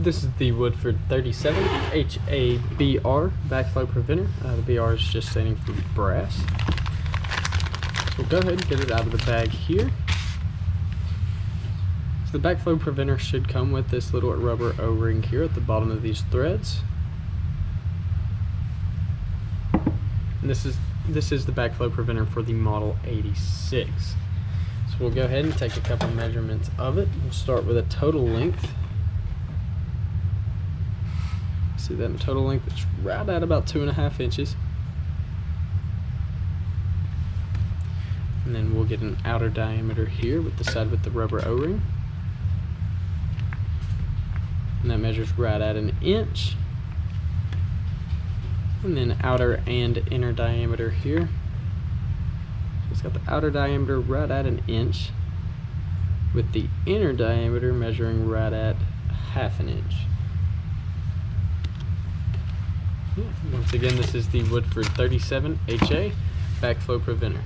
This is the Woodford 37HA-BR backflow preventer. The BR is just standing for brass. So we'll go ahead and get it out of the bag here. So the backflow preventer should come with this little rubber O-ring here at the bottom of these threads. And this is the backflow preventer for the Model 86. So we'll go ahead and take a couple measurements of it. We'll start with a total length. See that total length is right at about 2.5 inches. And then we'll get an outer diameter here with the side with the rubber O-ring. And that measures right at 1 inch. And then outer and inner diameter here. So it's got the outer diameter right at 1 inch, with the inner diameter measuring right at 1/2 inch. Once again, this is the Woodford 37HA backflow preventer.